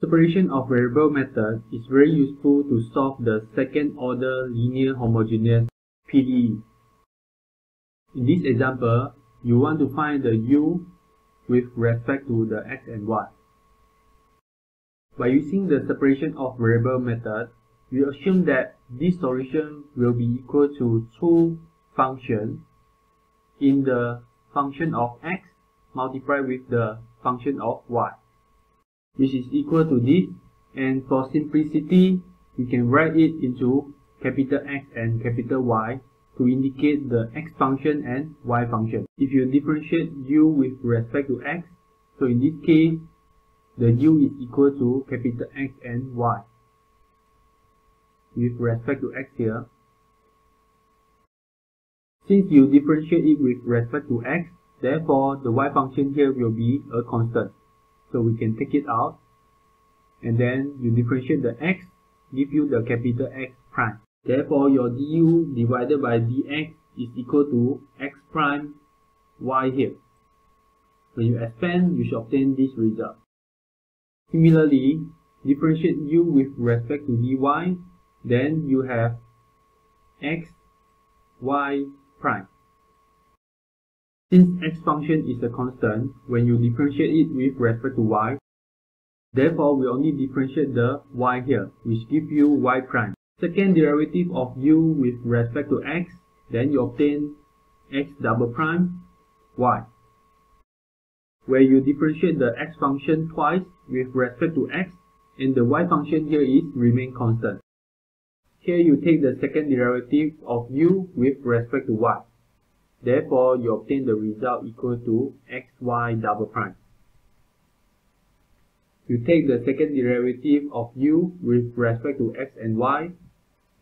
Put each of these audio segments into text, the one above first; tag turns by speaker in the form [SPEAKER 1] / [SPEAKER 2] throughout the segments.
[SPEAKER 1] Separation of variable method is very useful to solve the second order linear homogeneous PDE. In this example, you want to find the u with respect to the x and y. By using the separation of variable method, we assume that this solution will be equal to two functions in the function of x multiplied with the function of y, which is equal to this, and for simplicity, we can write it into capital X and capital Y to indicate the x function and y function. If you differentiate u with respect to x, so in this case, the u is equal to capital X and y with respect to x here. Since you differentiate it with respect to x, therefore the y function here will be a constant. So we can take it out, and then you differentiate the x, give you the capital X prime. Therefore your du divided by dx is equal to x prime y here. When you expand, you should obtain this result. Similarly, differentiate u with respect to dy, then you have x y prime. Since x function is a constant, when you differentiate it with respect to y, therefore we only differentiate the y here, which gives you y prime. Second derivative of u with respect to x, then you obtain x double prime y, where you differentiate the x function twice with respect to x, and the y function here is remain constant. Here you take the second derivative of u with respect to y. Therefore, you obtain the result equal to xy double prime. You take the second derivative of u with respect to x and y.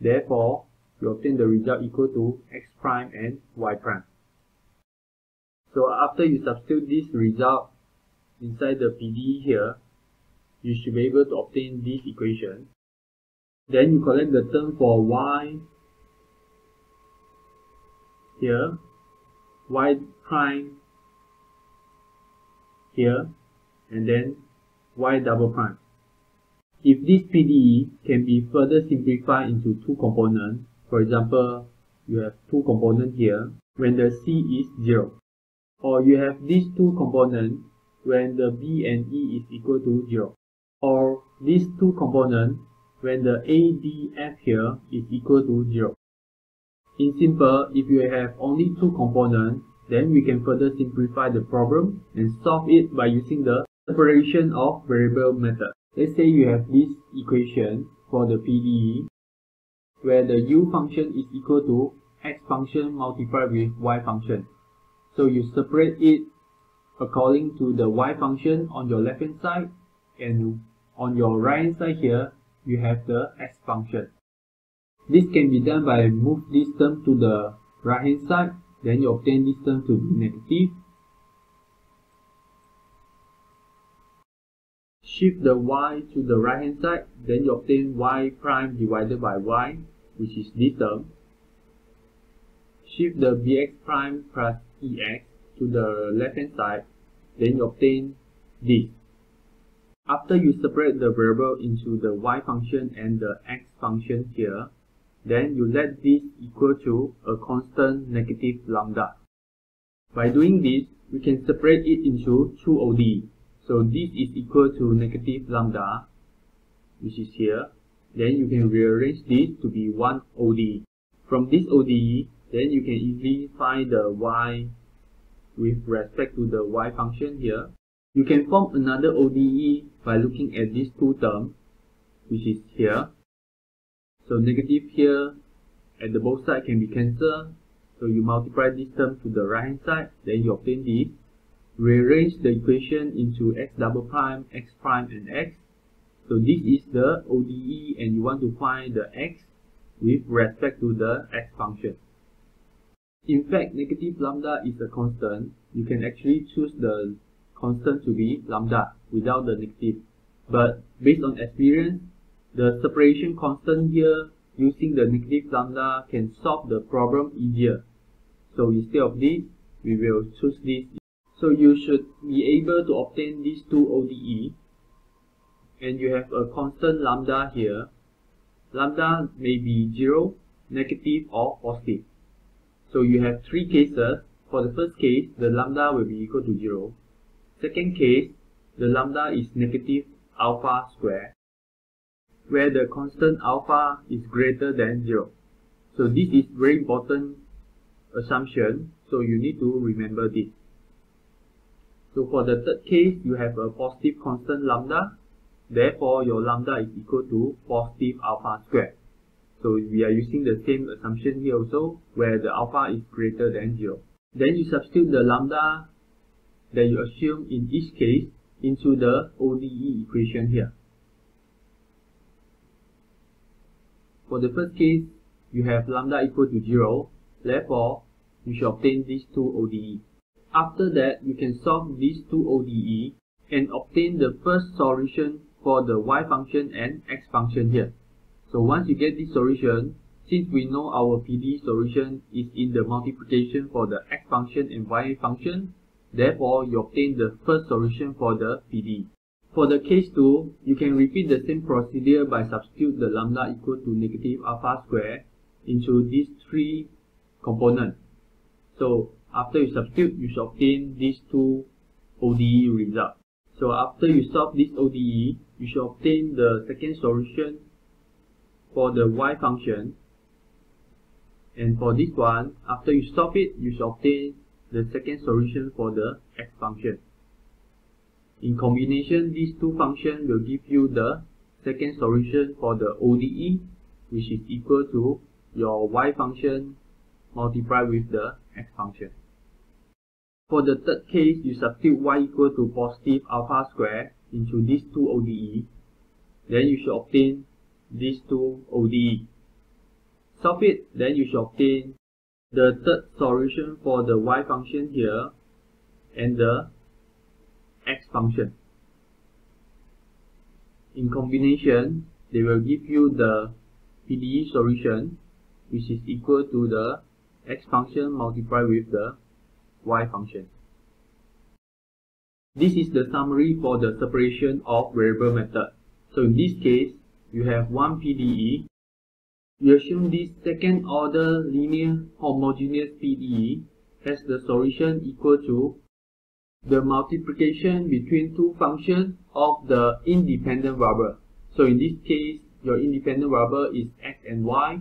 [SPEAKER 1] Therefore, you obtain the result equal to x prime and y prime. So after you substitute this result inside the PDE here, you should be able to obtain this equation. Then you collect the term for y here, y prime here, and then y double prime. If this PDE can be further simplified into two components, for example, you have two components here when the c is 0, or you have these two components when the b and e is equal to 0, or these two components when the a, d, f here is equal to 0. In simple, if you have only two components, then we can further simplify the problem and solve it by using the separation of variable method. Let's say you have this equation for the PDE where the u function is equal to x function multiplied with y function. So you separate it according to the y function on your left hand side, and on your right hand side here you have the x function. This can be done by move this term to the right hand side, then you obtain this term to be negative. Shift the y to the right hand side, then you obtain y prime divided by y, which is this term. Shift the bx prime plus ex to the left hand side, then you obtain this. After you separate the variable into the y function and the x function here, then you let this equal to a constant negative lambda. By doing this, we can separate it into two ODE. So this is equal to negative lambda, which is here. Then you can rearrange this to be one ODE. From this ODE, then you can easily find the y with respect to the y function here. You can form another ODE by looking at these two terms, which is here. So negative here at the both sides can be cancelled. So you multiply this term to the right hand side, then you obtain this. Rearrange the equation into x double prime, x prime, and x. So this is the ODE, and you want to find the x with respect to the x function. In fact, negative lambda is a constant. You can actually choose the constant to be lambda without the negative. But based on experience, the separation constant here using the negative lambda can solve the problem easier. So instead of this, we will choose this. So you should be able to obtain these two ODE. and you have a constant lambda here. Lambda may be 0, negative or positive. So you have three cases. For the first case, the lambda will be equal to 0. Second case, the lambda is negative alpha square, where the constant alpha is greater than 0. So this is very important assumption, so you need to remember this. So for the third case, you have a positive constant lambda, therefore your lambda is equal to positive alpha square. So we are using the same assumption here also, where the alpha is greater than 0. Then you substitute the lambda that you assume in each case into the ODE equation here. For the first case, you have lambda equal to 0, therefore you should obtain these two ODE. After that, you can solve these two ODE and obtain the first solution for the y function and x function here. So once you get this solution, since we know our PDE solution is in the multiplication for the x function and y function, therefore you obtain the first solution for the PDE. For the case 2, you can repeat the same procedure by substitute the lambda equal to negative alpha square into these three components. So after you substitute, you should obtain these two ODE results. So after you solve this ODE, you should obtain the second solution for the y function. And for this one, after you solve it, you should obtain the second solution for the x function. In combination, these two functions will give you the second solution for the ODE, which is equal to your y function multiplied with the x function. For the third case, you substitute y equal to positive alpha square into these two ODE. Then you should obtain these two ODE. Solve it, then you should obtain the third solution for the y function here and the x function. In combination, they will give you the PDE solution, which is equal to the x function multiplied with the y function. This is the summary for the separation of variable method. So in this case, you have one PDE. We assume this second order linear homogeneous PDE has the solution equal to the multiplication between two functions of the independent variable. So in this case, your independent variable is x and y.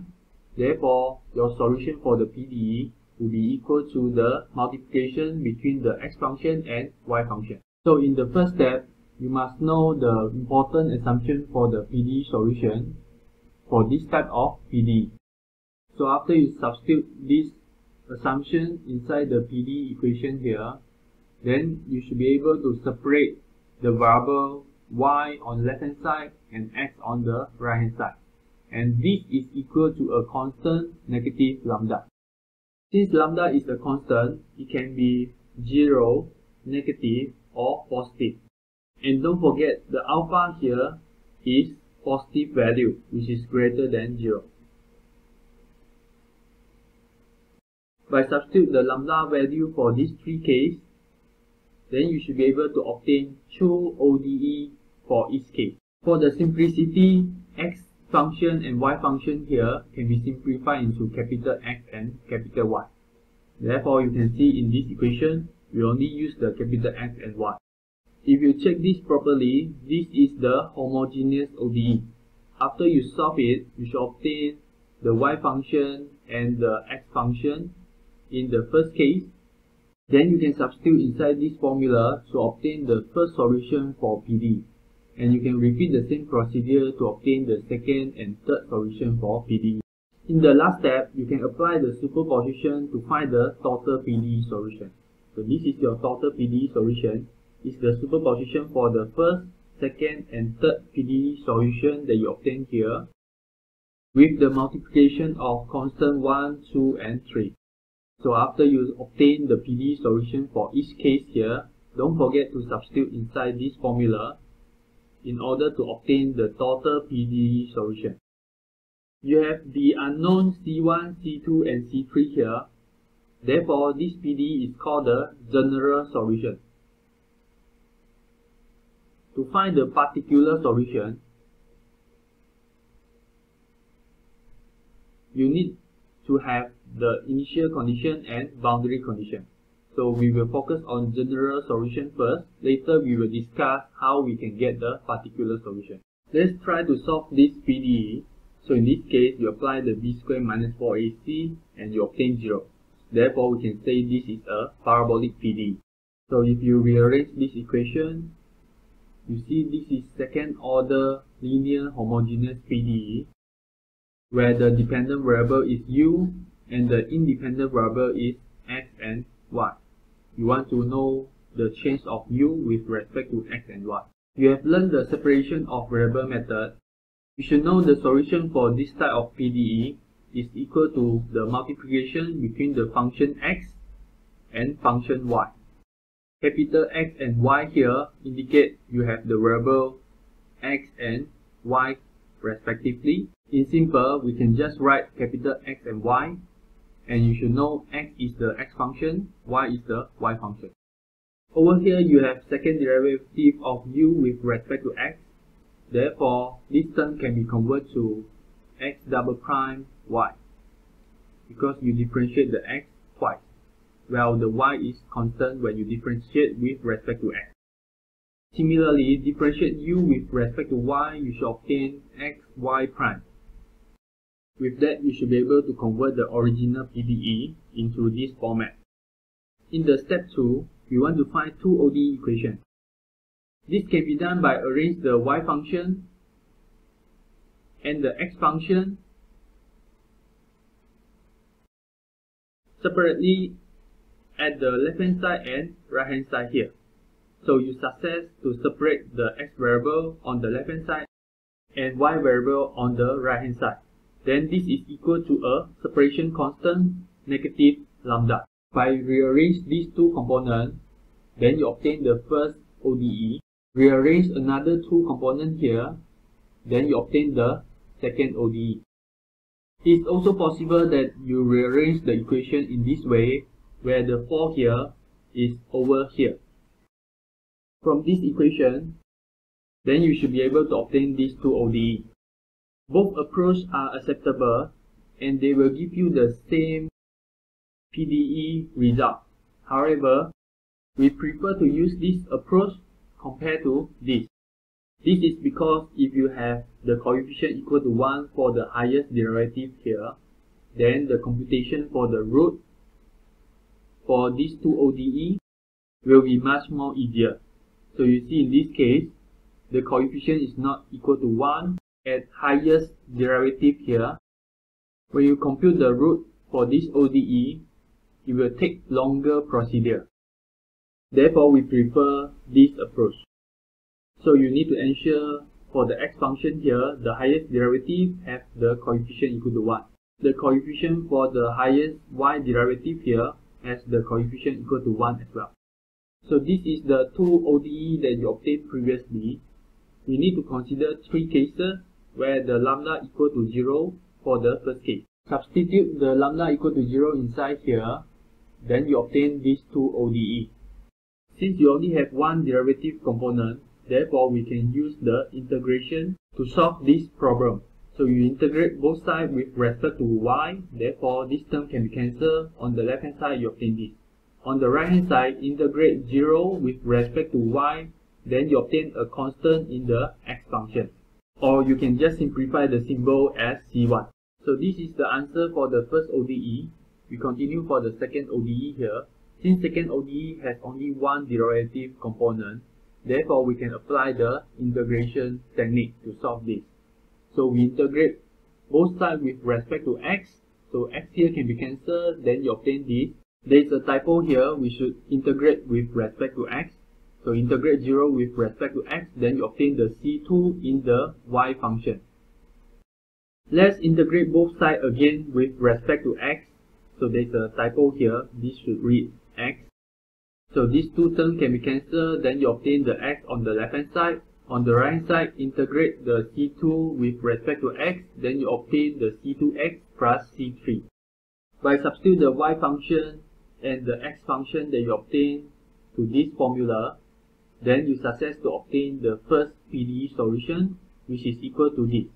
[SPEAKER 1] Therefore, your solution for the PDE will be equal to the multiplication between the x function and y function. So in the first step, you must know the important assumption for the PDE solution for this type of PDE. So after you substitute this assumption inside the PDE equation here, then you should be able to separate the variable y on the left hand side and x on the right hand side. And this is equal to a constant negative lambda. Since lambda is a constant, it can be 0, negative or positive. And don't forget, the alpha here is positive value, which is greater than 0. By substitute the lambda value for these three cases, then you should be able to obtain two ODE for each case. For the simplicity, x function and y function here can be simplified into capital X and capital Y. Therefore, you can see in this equation, we only use the capital X and Y. If you check this properly, this is the homogeneous ODE. After you solve it, you should obtain the y function and the x function in the first case. Then you can substitute inside this formula to obtain the first solution for PDE. And you can repeat the same procedure to obtain the second and third solution for PDE. In the last step, you can apply the superposition to find the total PDE solution. So this is your total PDE solution. It's the superposition for the first, second and third PDE solution that you obtain here with the multiplication of constant 1, 2 and 3. So after you obtain the PDE solution for each case here, don't forget to substitute inside this formula in order to obtain the total PDE solution. You have the unknown C1, C2 and C3 here. Therefore, this PDE is called the general solution. To find the particular solution, you need to have the initial condition and boundary condition. So we will focus on general solution first. Later we will discuss how we can get the particular solution. Let's try to solve this PDE. So in this case, you apply the b squared minus 4ac and you obtain 0. Therefore, we can say this is a parabolic PDE. So if you rearrange this equation, you see this is second order linear homogeneous PDE, where the dependent variable is u and the independent variable is x and y. You want to know the change of u with respect to x and y. You have learned the separation of variable method. You should know the solution for this type of PDE is equal to the multiplication between the function x and function y. Capital X and Y here indicate you have the variable x and y respectively. In simple, we can just write capital X and Y, and you should know x is the x function, y is the y function. Over here you have second derivative of u with respect to x. Therefore, this term can be converted to x double prime y, because you differentiate the x twice, while the y is constant when you differentiate with respect to x. Similarly, differentiate u with respect to y, you should obtain x y prime. With that, you should be able to convert the original PDE into this format. In the step 2, we want to find two ODE equations. This can be done by arrange the y function and the x function separately at the left hand side and right hand side here. So you success to separate the x variable on the left hand side and y variable on the right hand side. Then this is equal to a separation constant negative lambda. By rearrange these two components, then you obtain the first ODE. Rearrange another two components here, then you obtain the second ODE. It's also possible that you rearrange the equation in this way, where the 4 here is over here. From this equation, then you should be able to obtain these two ODE. Both approaches are acceptable and they will give you the same PDE result. However, we prefer to use this approach compared to this. This is because if you have the coefficient equal to 1 for the highest derivative here, then the computation for the root for these two ODE will be much more easier. So you see in this case, the coefficient is not equal to 1 at highest derivative here. When you compute the root for this ODE, it will take longer procedure. Therefore, we prefer this approach. So you need to ensure for the x function here, the highest derivative has the coefficient equal to 1. The coefficient for the highest y derivative here has the coefficient equal to 1 as well. So this is the two ODE that you obtained previously. We need to consider three cases where the lambda equal to 0 for the first case. Substitute the lambda equal to 0 inside here, then you obtain these two ODE. Since you only have one derivative component, therefore we can use the integration to solve this problem. So you integrate both sides with respect to y, therefore this term can be cancelled. On the left hand side you obtain this. On the right hand side, integrate 0 with respect to y, then you obtain a constant in the x function. Or you can just simplify the symbol as C1. So this is the answer for the first ODE. We continue for the second ODE here. Since second ODE has only one derivative component, therefore we can apply the integration technique to solve this. So we integrate both sides with respect to x. So x here can be cancelled, then you obtain this. There is a typo here, we should integrate with respect to x. So integrate 0 with respect to x, then you obtain the C2 in the y function. Let's integrate both sides again with respect to x. So there's a typo here, this should read x. So these two terms can be cancelled, then you obtain the x on the left hand side. On the right hand side, integrate the C2 with respect to x, then you obtain the C2x plus C3. By substituting the y function and the x function that you obtain to this formula, then you success to obtain the first PDE solution, which is equal to this.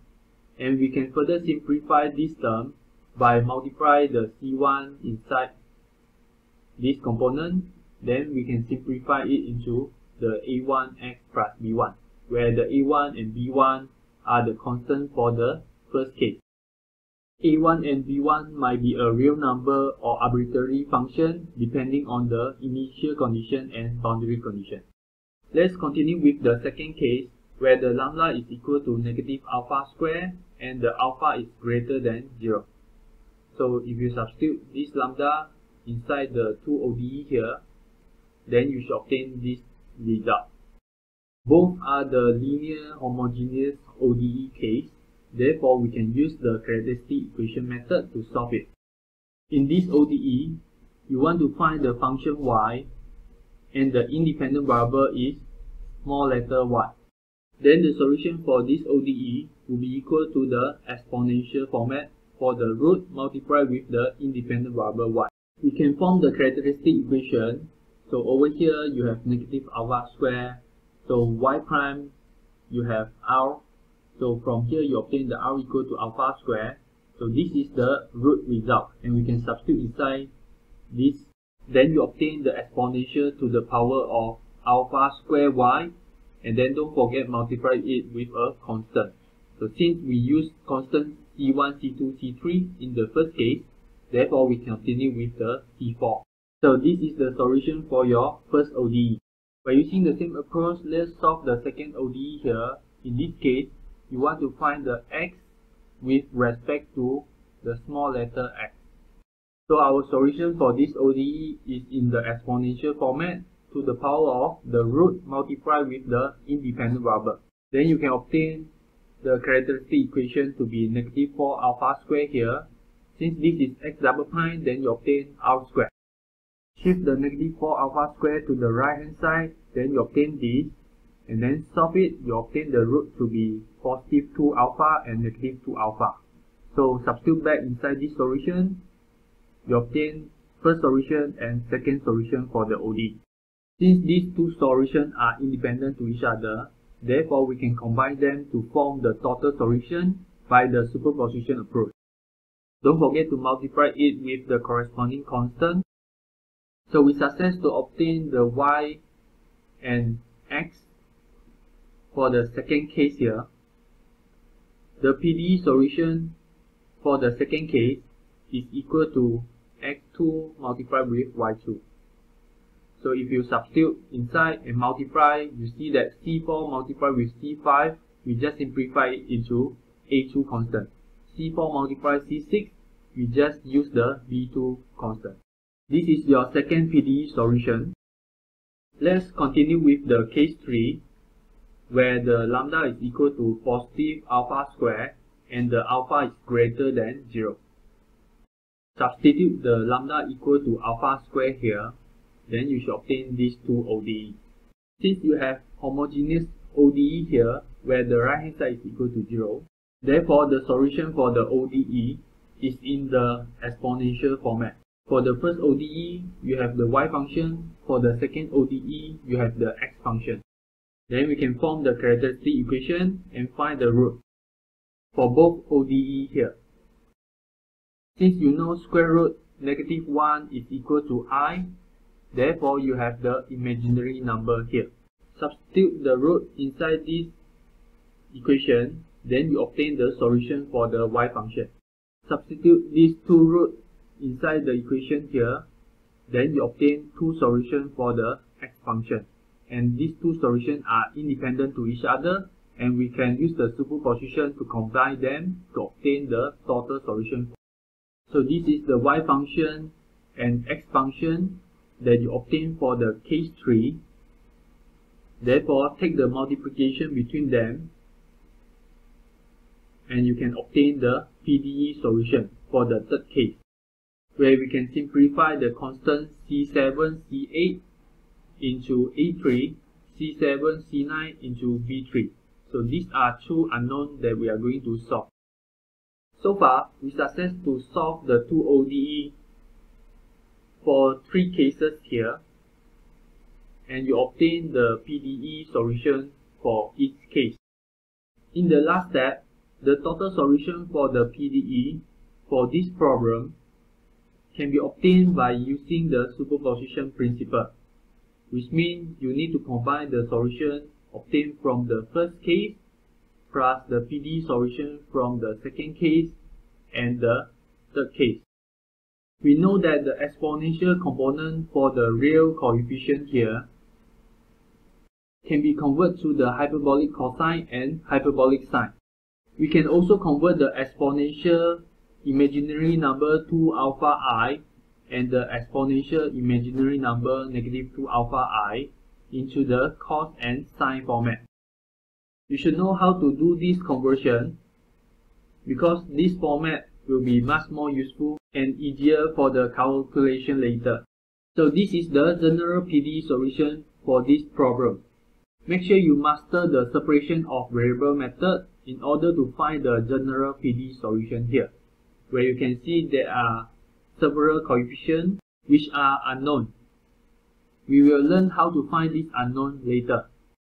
[SPEAKER 1] And we can further simplify this term by multiply the C1 inside this component. Then we can simplify it into the A1x plus B1, where the A1 and B1 are the constant for the first case. A1 and B1 might be a real number or arbitrary function depending on the initial condition and boundary condition. Let's continue with the second case, where the lambda is equal to negative alpha square and the alpha is greater than 0. So if you substitute this lambda inside the 2 ODE here, then you should obtain this result. Both are the linear homogeneous ODE case, therefore we can use the characteristic equation method to solve it. In this ODE, you want to find the function y, and the independent variable is small letter y. Then the solution for this ODE will be equal to the exponential format for the root multiplied with the independent variable y. We can form the characteristic equation. So over here you have negative alpha square. So y prime you have r. So from here you obtain the r equal to alpha square. So this is the root result, and we can substitute inside this. Then you obtain the exponential to the power of alpha square y, and then don't forget multiply it with a constant. So since we use constant C1, C2, C3 in the first case, therefore we can continue with the C4. So this is the solution for your first ODE. By using the same approach, let's solve the second ODE here. In this case, you want to find the x with respect to the small letter x. So our solution for this ODE is in the exponential format to the power of the root multiplied with the independent variable. Then you can obtain the characteristic equation to be negative 4 alpha square here. Since this is x double prime, then you obtain r square. Shift the negative 4 alpha square to the right hand side, then you obtain this, and then solve it, you obtain the root to be positive 2 alpha and negative 2 alpha. So substitute back inside this solution, you obtain first solution and second solution for the ODE. Since these two solutions are independent to each other, therefore we can combine them to form the total solution by the superposition approach. Don't forget to multiply it with the corresponding constant. So we success to obtain the y and x for the second case here. The PDE solution for the second case is equal to x2 multiplied with y2. So if you substitute inside and multiply, you see that C4 multiplied with C5, we just simplify it into A2 constant. C4 multiplied C6, we just use the B2 constant. This is your second PDE solution. Let's continue with the case 3, where the lambda is equal to positive alpha square and the alpha is greater than 0. Substitute the lambda equal to alpha square here, then you should obtain these two ODE. Since you have homogeneous ODE here, where the right hand side is equal to 0, therefore the solution for the ODE is in the exponential format. For the first ODE, you have the y function. For the second ODE, you have the x function. Then we can form the characteristic equation and find the root for both ODE here. Since you know square root negative 1 is equal to I, therefore you have the imaginary number here. Substitute the root inside this equation, then you obtain the solution for the y function. Substitute these two roots inside the equation here, then you obtain two solutions for the x function. And these two solutions are independent to each other, and we can use the superposition to combine them to obtain the total solution. So this is the y function and x function that you obtain for the case 3. Therefore, take the multiplication between them, and you can obtain the PDE solution for the third case, where we can simplify the constant C7, C8 into A3, C7, C9 into B3. So these are two unknowns that we are going to solve. So far, we success to solve the two ODE for 3 cases here. and you obtain the PDE solution for each case. In the last step, the total solution for the PDE for this problem can be obtained by using the superposition principle, which means you need to combine the solution obtained from the first case plus the PDE solution from the second case and the third case. We know that the exponential component for the real coefficient here can be converted to the hyperbolic cosine and hyperbolic sine. We can also convert the exponential imaginary number 2 alpha I and the exponential imaginary number negative 2 alpha I into the cos and sine format. You should know how to do this conversion because this format will be much more useful and easier for the calculation later. So this is the general PDE solution for this problem. Make sure you master the separation of variable method in order to find the general PDE solution here, where you can see there are several coefficients which are unknown. We will learn how to find this unknown later.